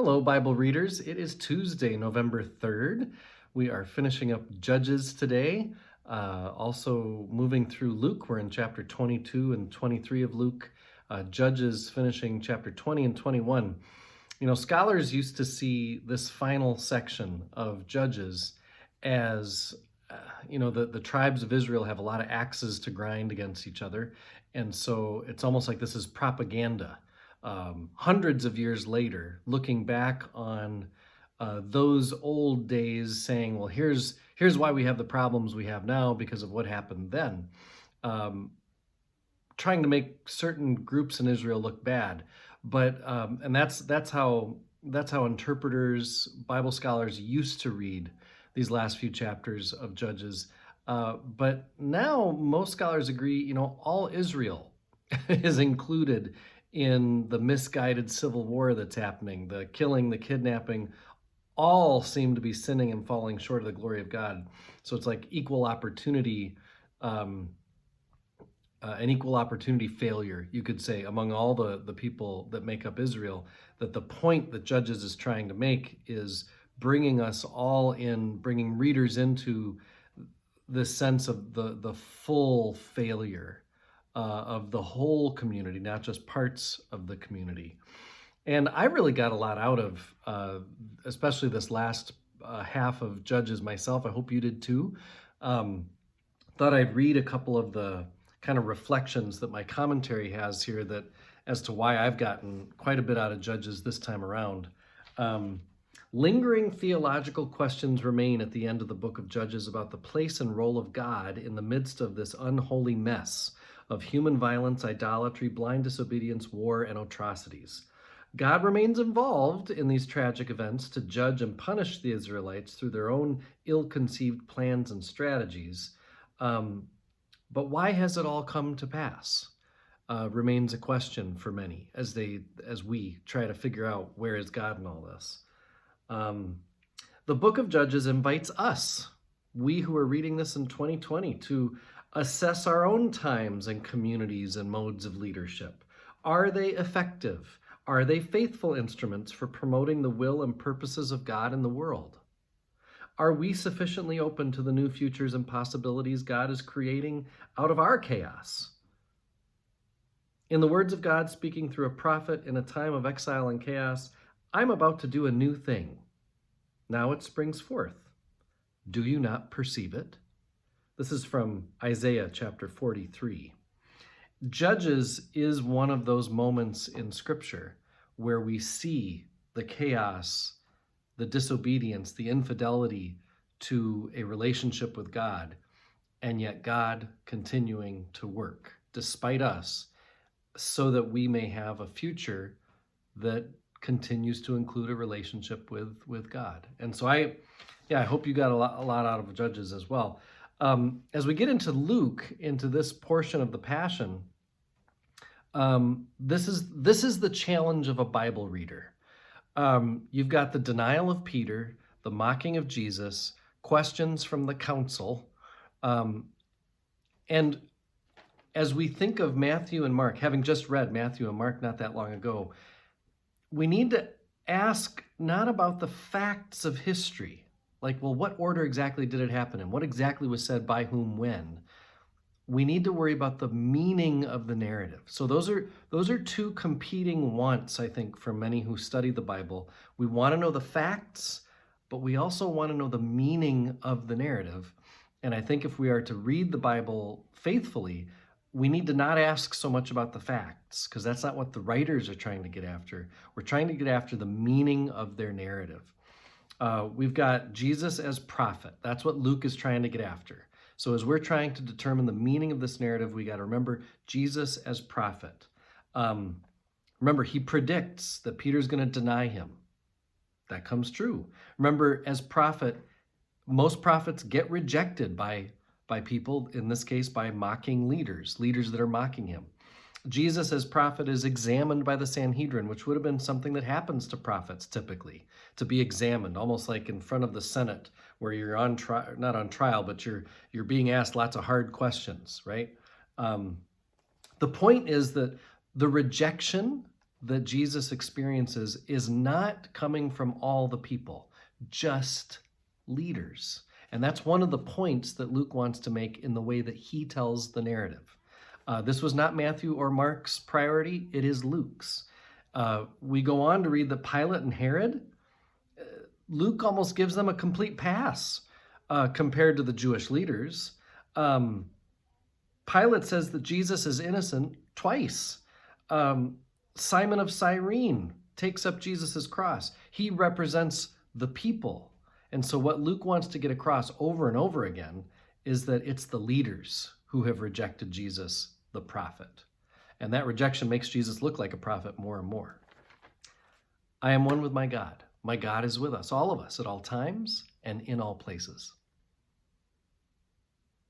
Hello, Bible readers. It is Tuesday, November 3rd. We are finishing up Judges today. Also moving through Luke. We're in chapter 22 and 23 of Luke. Judges finishing chapter 20 and 21. You know, scholars used to see this final section of Judges as, the tribes of Israel have a lot of axes to grind against each other. And so it's almost like this is propaganda. Hundreds of years later, looking back on those old days, saying, "Well, here's why we have the problems we have now because of what happened then," um, trying to make certain groups in Israel look bad. But and that's how interpreters, Bible scholars used to read these last few chapters of Judges. But now most scholars agree, all Israel is included in the misguided civil war that's happening. The killing, the kidnapping, all seem to be sinning and falling short of the glory of God. So it's like equal opportunity, an equal opportunity failure, you could say, among all the people that make up Israel. That the point that Judges is trying to make is bringing us all in, bringing readers into this sense of the full failure of the whole community, not just parts of the community. And I really got a lot out of, especially this last half of Judges myself. I hope you did too. Thought I'd read a couple of the kind of reflections that my commentary has here, that as to why I've gotten quite a bit out of Judges this time around. Lingering theological questions remain at the end of the book of Judges about the place and role of God in the midst of this unholy mess of human violence, idolatry, blind disobedience, war, and atrocities. God remains involved in these tragic events to judge and punish the Israelites through their own ill-conceived plans and strategies. But why has it all come to pass? Remains a question for many as we try to figure out where is God in all this. The book of Judges invites us, we who are reading this in 2020, to assess our own times and communities and modes of leadership. Are they effective? Are they faithful instruments for promoting the will and purposes of God in the world? Are we sufficiently open to the new futures and possibilities God is creating out of our chaos? In the words of God speaking through a prophet in a time of exile and chaos, I'm about to do a new thing. Now it springs forth. Do you not perceive it? This is from Isaiah chapter 43. Judges is one of those moments in Scripture where we see the chaos, the disobedience, the infidelity to a relationship with God, and yet God continuing to work despite us, so that we may have a future that continues to include a relationship with God. And so I hope you got a lot out of Judges as well. As we get into Luke, into this portion of the Passion, this is the challenge of a Bible reader. You've got the denial of Peter, the mocking of Jesus, questions from the council, and as we think of Matthew and Mark, having just read Matthew and Mark not that long ago, we need to ask not about the facts of history, like, well, what order exactly did it happen in? What exactly was said by whom when? We need to worry about the meaning of the narrative. So those are two competing wants, I think, for many who study the Bible. We want to know the facts, but we also want to know the meaning of the narrative. And I think if we are to read the Bible faithfully, we need to not ask so much about the facts, because that's not what the writers are trying to get after. We're trying to get after the meaning of their narrative. We've got Jesus as prophet. That's what Luke is trying to get after. So as we're trying to determine the meaning of this narrative, we got to remember Jesus as prophet. Remember, he predicts that Peter's going to deny him. That comes true. Remember, as prophet, most prophets get rejected by people, in this case, by mocking leaders that are mocking him. Jesus as prophet is examined by the Sanhedrin, which would have been something that happens to prophets typically, to be examined, almost like in front of the Senate, where you're on trial, not on trial, but you're being asked lots of hard questions, right? The point is that the rejection that Jesus experiences is not coming from all the people, just leaders. And that's one of the points that Luke wants to make in the way that he tells the narrative. This was not Matthew or Mark's priority, it is Luke's. We go on to read that Pilate and Herod, Luke almost gives them a complete pass compared to the Jewish leaders. Pilate says that Jesus is innocent twice. Simon of Cyrene takes up Jesus's cross. He represents the people. And so what Luke wants to get across over and over again is that it's the leaders who have rejected Jesus, the prophet. And that rejection makes Jesus look like a prophet more and more. I am one with my God. My God is with us, all of us, at all times and in all places.